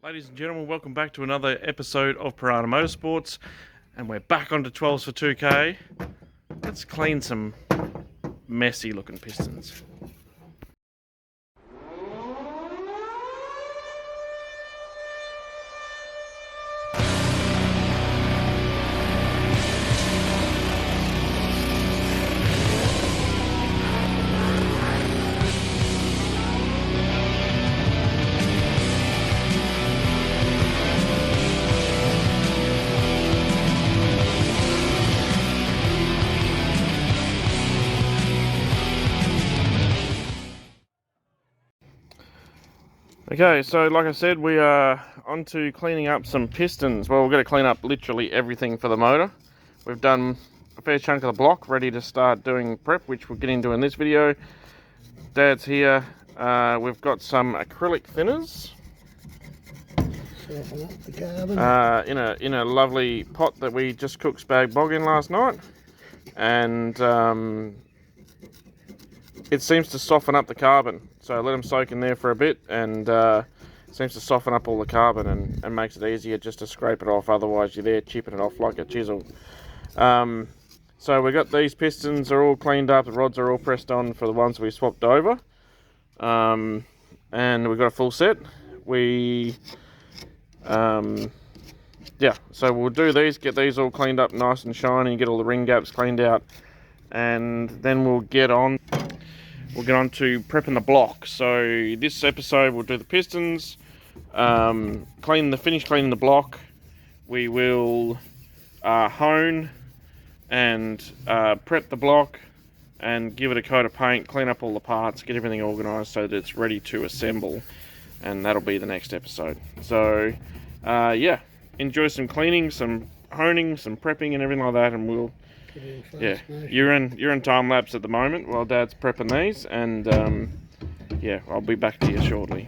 Ladies and gentlemen, welcome back to another episode of Piranha Motorsports, and we're back onto 12s for 2K. Let's clean some messy looking pistons. Okay, so like I said, we are on to cleaning up some pistons. Well, we're going to clean up literally everything for the motor. We've done a fair chunk of the block, ready to start doing prep, which we'll get into in this video. Dad's here. We've got some acrylic thinners in a lovely pot that we just cooked spag bog in last night, and it seems to soften up the carbon. So I let them soak in there for a bit, and seems to soften up all the carbon and makes it easier just to scrape it off. Otherwise you're there chipping it off like a chisel. So we got these pistons are all cleaned up, the rods are all pressed on for the ones we swapped over, and we've got a full set. So we'll do these, get these all cleaned up nice and shiny, get all the ring gaps cleaned out, and then we'll get on to prepping the block. So this episode we'll do the pistons, finish cleaning the block. We will hone and prep the block and give it a coat of paint, clean up all the parts, get everything organised so that it's ready to assemble, and that'll be the next episode. So yeah, enjoy some cleaning, some honing, some prepping and everything like that, and we'll you're in time lapse at the moment while Dad's prepping these, and yeah, I'll be back to you shortly.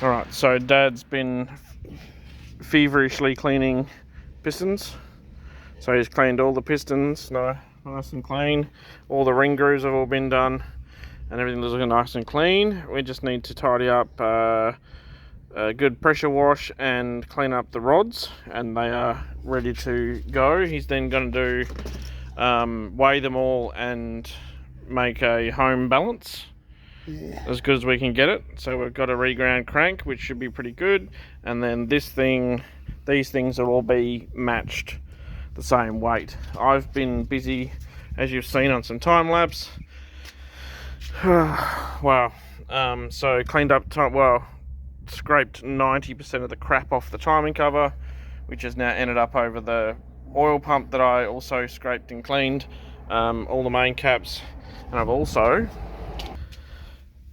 Alright, so Dad's been feverishly cleaning pistons. So he's cleaned all the pistons, nice and clean. All the ring grooves have all been done, and everything is looking nice and clean. We just need to tidy up a good pressure wash and clean up the rods, and they are ready to go. He's then going to do weigh them all and make a home balance. Yeah. As good as we can get it. So we've got a reground crank, which should be pretty good, and then these things will all be matched the same weight. I've been busy, as you've seen on some time lapse. Wow. So cleaned up, scraped 90% of the crap off the timing cover, which has now ended up over the oil pump that I also scraped and cleaned, all the main caps, and I've also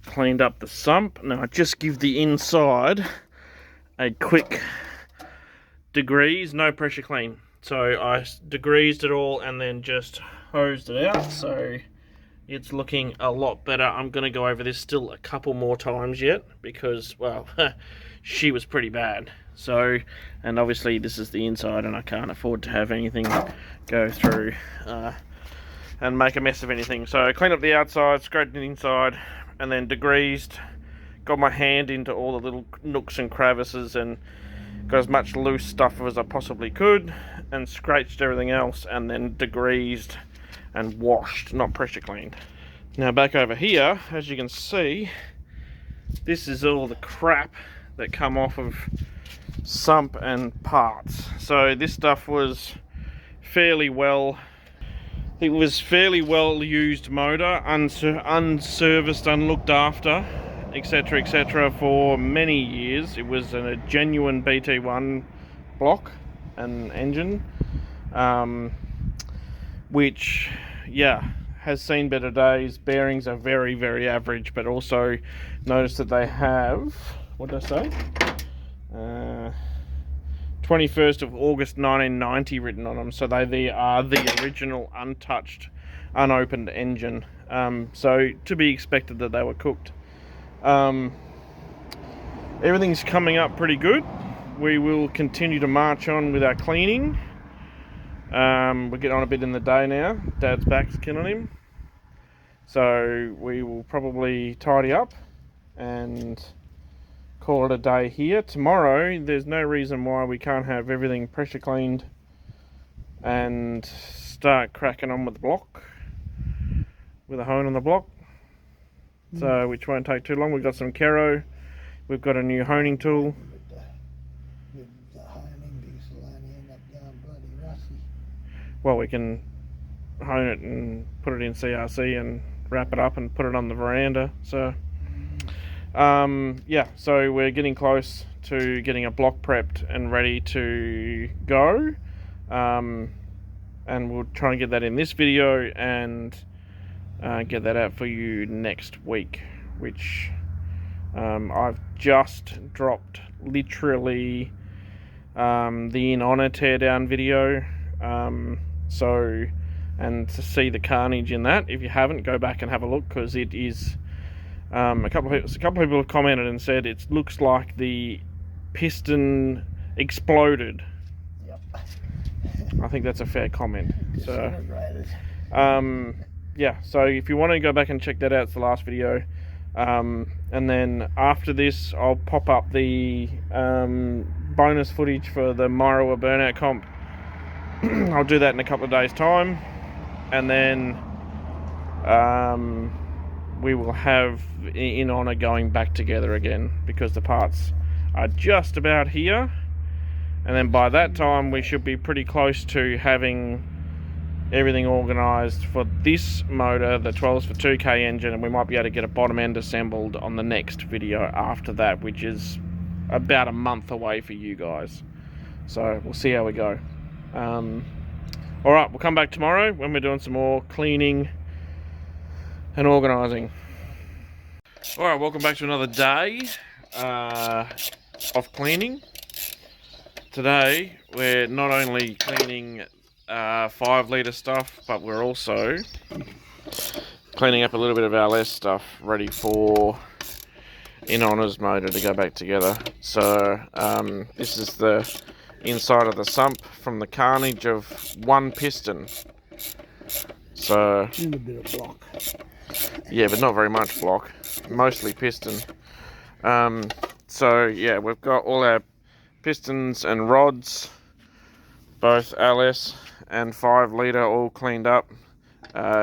cleaned up the sump. Now I just give the inside a quick degrease, no pressure clean. So I degreased it all and then just hosed it out. So it's looking a lot better. I'm going to go over this still a couple more times yet because, well, she was pretty bad. So, and obviously this is the inside and I can't afford to have anything go through and make a mess of anything. So I cleaned up the outside, scraped the inside, and then degreased, got my hand into all the little nooks and crevices and got as much loose stuff as I possibly could and scratched everything else and then degreased and washed, not pressure cleaned. Now back over here, as you can see, this is all the crap that come off of sump and parts. So this stuff was fairly well, it was fairly well used motor, unserviced, unlooked after, etc, etc, for many years. It was a genuine BT1 block and engine, which, yeah, has seen better days. Bearings are very, very average, but also notice that they have, what did I say? 21st of August 1990 written on them, so they are the original untouched, unopened engine. So to be expected that they were cooked. Everything's coming up pretty good. We will continue to march on with our cleaning. We're getting on a bit in the day now. Dad's back's killing him. So we will probably tidy up and call it a day here. Tomorrow, there's no reason why we can't have everything pressure cleaned and start cracking on with the block, with a hone on the block. So, which won't take too long. We've got some Kero. We've got a new honing tool. Well, we can hone it and put it in CRC and wrap it up and put it on the veranda. So, yeah, so we're getting close to getting a block prepped and ready to go. And we'll try and get that in this video and get that out for you next week, which I've just dropped literally the In Honor teardown video. So, and to see the carnage in that, if you haven't, go back and have a look, because it is a couple of people have commented and said it looks like the piston exploded. Yep. I think that's a fair comment. So yeah, so if you want to go back and check that out, it's the last video. And then after this, I'll pop up the bonus footage for the Myrowa burnout comp. I'll do that in a couple of days' time, and then we will have In Honor going back together again, because the parts are just about here, and then by that time we should be pretty close to having everything organised for this motor, the 12s for 2K engine, and we might be able to get a bottom end assembled on the next video after that, which is about a month away for you guys. So we'll see how we go. Alright, we'll come back tomorrow when we're doing some more cleaning and organising. Alright, welcome back to another day of cleaning. Today we're not only cleaning 5 litre stuff, but we're also cleaning up a little bit of our less stuff, ready for In Honor's motor to go back together. So this is the inside of the sump from the carnage of one piston. So a bit of block. Yeah, but not very much block, mostly piston. So yeah, we've got all our pistons and rods, both LS and 5 litre, all cleaned up,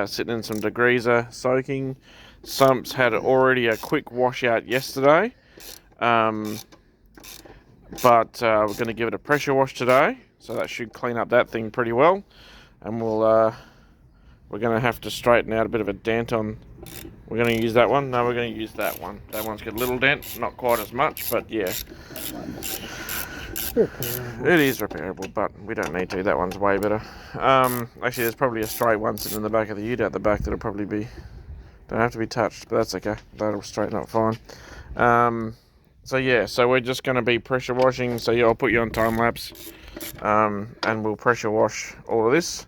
sitting in some degreaser soaking. Sumps had already a quick washout yesterday, but we're going to give it a pressure wash today, so that should clean up that thing pretty well. And we're going to have to straighten out a bit of a dent on. We're going to use that one. No, we're going to use that one. That one's got a little dent, not quite as much, but yeah. It is repairable, but we don't need to. That one's way better. Actually, there's probably a straight one sitting in the back of the ute out the back that'll probably be, don't have to be touched, but that's okay. That'll straighten up fine. So yeah, so we're just going to be pressure washing. So yeah, I'll put you on time lapse and we'll pressure wash all of this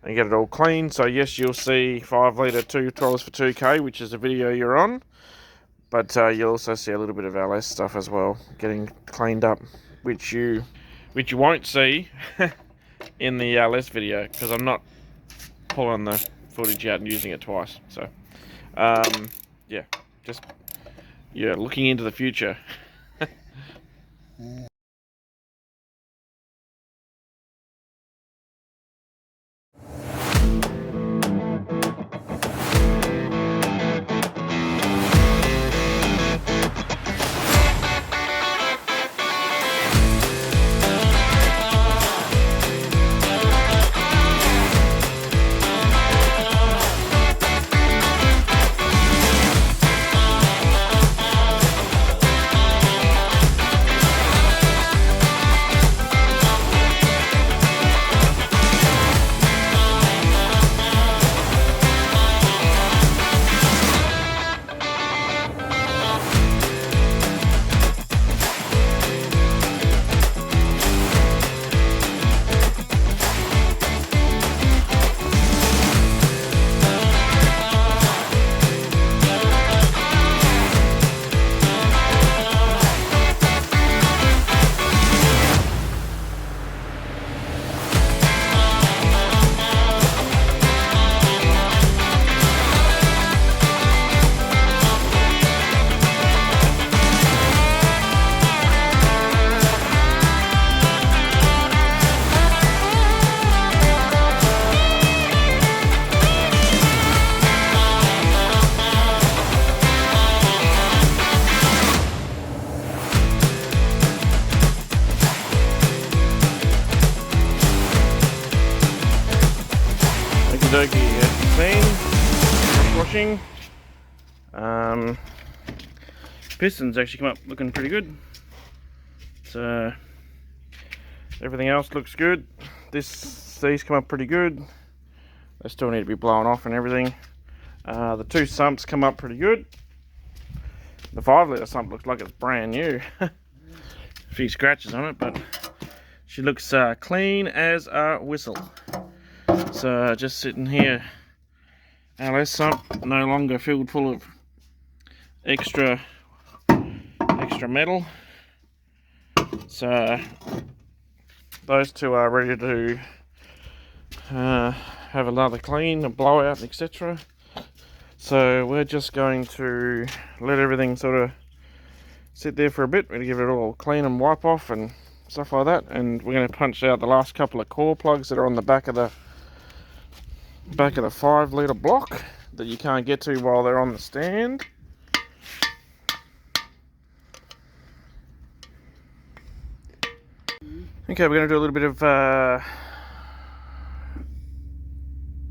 and get it all clean. So yes, you'll see 5 litre 2 trawlers for 2K, which is the video you're on, but you'll also see a little bit of LS stuff as well getting cleaned up, which you won't see in the LS video because I'm not pulling the footage out and using it twice. So yeah, just looking into the future. Clean, washing. Pistons actually come up looking pretty good. So everything else looks good. These come up pretty good. They still need to be blown off and everything. The 2 sumps come up pretty good. The 5 litre sump looks like it's brand new. A few scratches on it, but she looks clean as a whistle. So just sitting here, LS sump no longer filled full of extra metal. So those 2 are ready to have another clean, a blowout, etc. So we're just going to let everything sort of sit there for a bit. We're going to give it all clean and wipe off and stuff like that, and we're going to punch out the last couple of core plugs that are on the back of the 5 litre block that you can't get to while they're on the stand. Okay, we're going to do a little bit of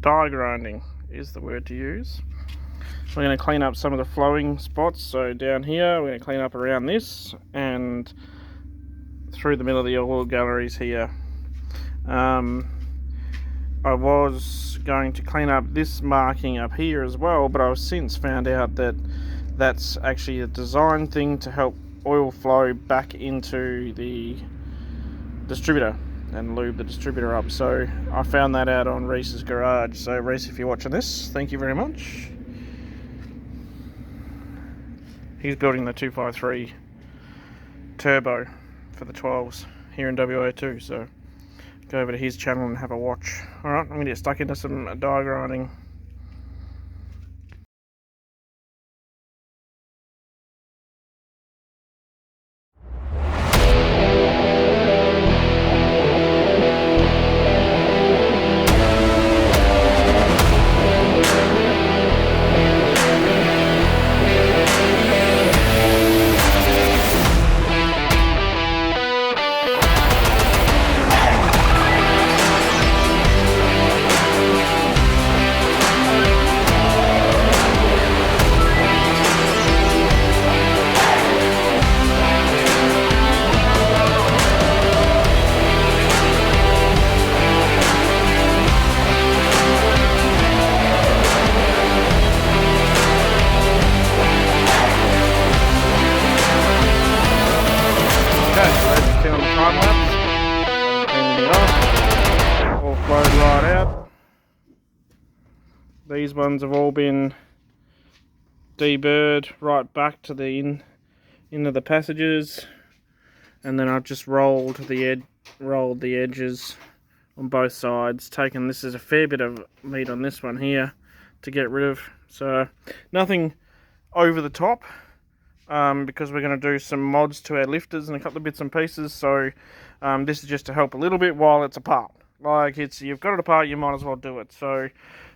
die grinding is the word to use. We're going to clean up some of the flowing spots. So down here we're going to clean up around this and through the middle of the oil galleries here. I was going to clean up this marking up here as well, but I've since found out that that's actually a design thing to help oil flow back into the distributor and lube the distributor up. So I found that out on Reese's garage. So Reese, if you're watching this, thank you very much. He's building the 253 turbo for the 12s here in WA too, so go over to his channel and have a watch. Alright, I'm going to get stuck into some die grinding. These ones have all been deburred right back to the into the passages, and then I've just rolled the edges on both sides. This is a fair bit of meat on this one here to get rid of. So nothing over the top, because we're going to do some mods to our lifters and a couple of bits and pieces. So this is just to help a little bit while it's apart. Like, you've got it apart, you might as well do it. So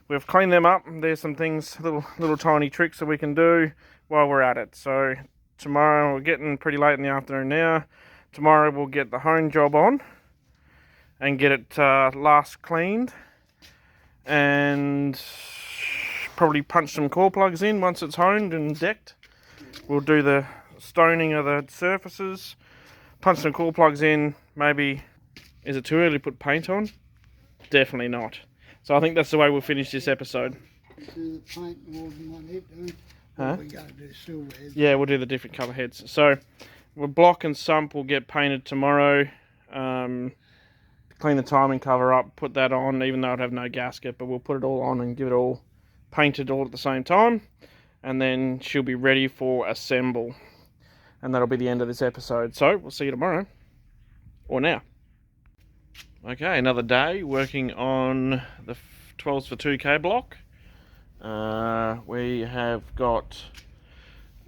we've cleaned them up. There's some things, little tiny tricks that we can do while we're at it. So tomorrow, we're getting pretty late in the afternoon now. Tomorrow we'll get the hone job on and get it last cleaned, and probably punch some core plugs in once it's honed and decked. We'll do the stoning of the surfaces, punch some core plugs in. Maybe, is it too early to put paint on? Definitely not. So I think that's the way we'll finish this episode. Do the paint more than one head, don't we? Huh? We're going to do silver heads. Yeah, we'll do the different colour heads. So we'll block and sump will get painted tomorrow. Clean the timing cover up, put that on, even though I'd have no gasket, but we'll put it all on and give it all painted all at the same time, and then she'll be ready for assemble, and that'll be the end of this episode. So we'll see you tomorrow, or now. Okay, another day working on the 12s for 2K block. We have got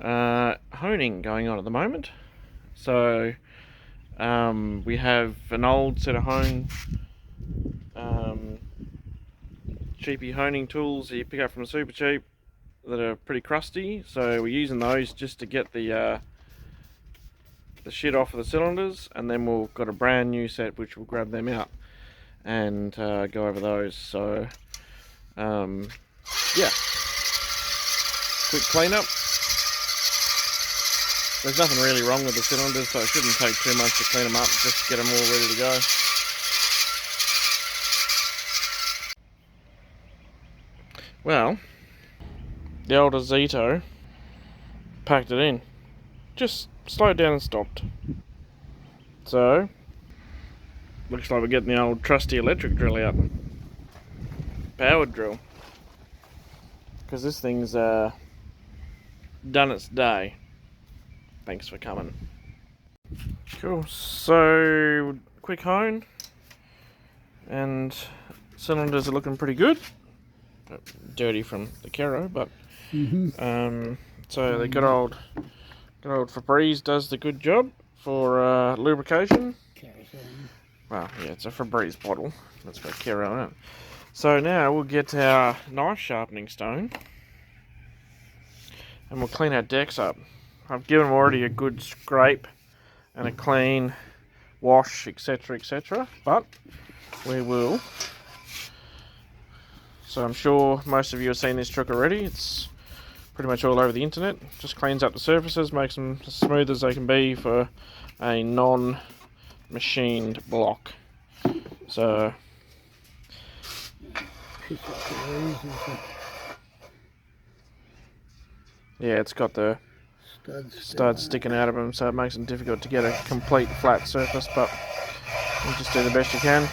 honing going on at the moment. So we have an old set of cheapy honing tools that you pick up from Super Cheap that are pretty crusty. So we're using those just to get the shit off of the cylinders, and then we've got a brand new set which we'll grab them out and go over those. So yeah, quick cleanup. There's nothing really wrong with the cylinders, so it shouldn't take too much to clean them up, just get them all ready to go. Well, the old Azito packed it in. Just slowed down and stopped. So, looks like we're getting the old trusty electric drill out. Powered drill. Because this thing's done its day. Thanks for coming. Cool, so quick hone, and cylinders are looking pretty good. Dirty from the Kero, but so the good old Febreze does the good job for lubrication. Well, yeah, it's a Febreze bottle. That's got Kero in it. So now we'll get our knife sharpening stone, and we'll clean our decks up. I've given them already a good scrape and a clean wash, etc, etc, but we will. So I'm sure most of you have seen this trick already. It's pretty much all over the internet. Just cleans up the surfaces, makes them as smooth as they can be for a non-machined block. So yeah, it's got the studs sticking out of them, so it makes it difficult to get a complete flat surface, but you just do the best you can.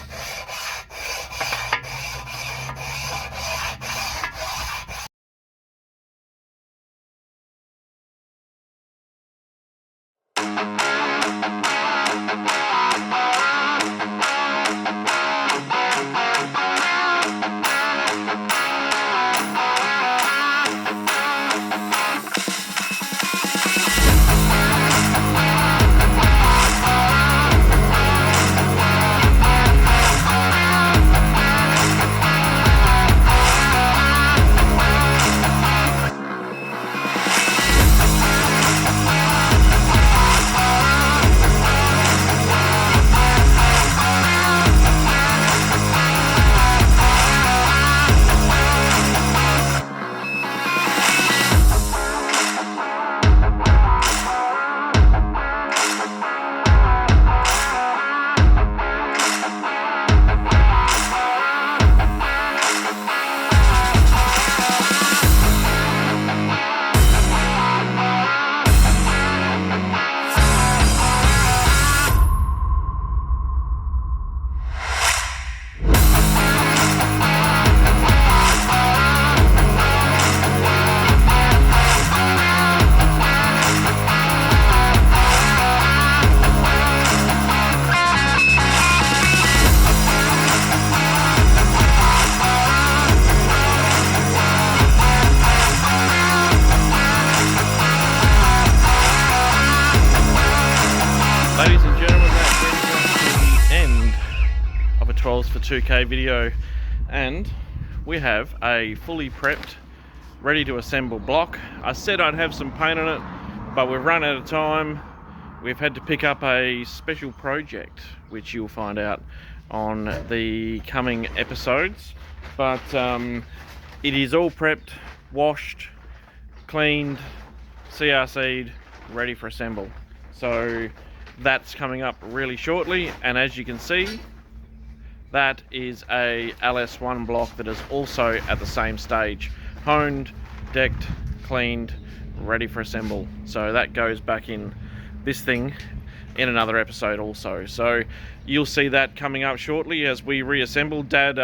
thumbnails for 2K video, and we have a fully prepped, ready to assemble block. I said I'd have some paint on it, but we've run out of time. We've had to pick up a special project, which you'll find out on the coming episodes. But it is all prepped, washed, cleaned, CRC'd, ready for assemble. So that's coming up really shortly, and as you can see, that is a LS1 block that is also at the same stage. Honed, decked, cleaned, ready for assemble. So that goes back in this thing in another episode also. So you'll see that coming up shortly as we reassemble. Dad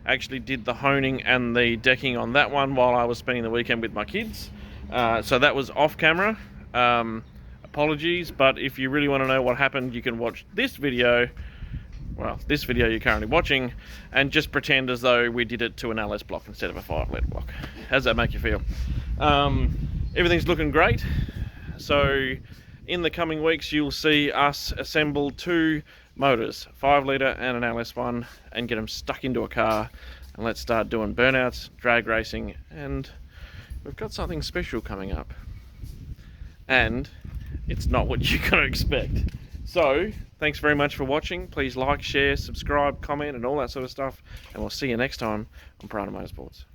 actually did the honing and the decking on that one while I was spending the weekend with my kids. So that was off camera. Apologies, but if you really want to know what happened, you can watch this video. Well, this video you're currently watching, and just pretend as though we did it to an LS block instead of a 5-letter block. How does that make you feel? Everything's looking great. So in the coming weeks, you'll see us assemble 2 motors, 5-litre and an LS1, and get them stuck into a car, and let's start doing burnouts, drag racing, and we've got something special coming up. And it's not what you're going to expect. So thanks very much for watching. Please like, share, subscribe, comment, and all that sort of stuff, and we'll see you next time on Piranha Motorsports.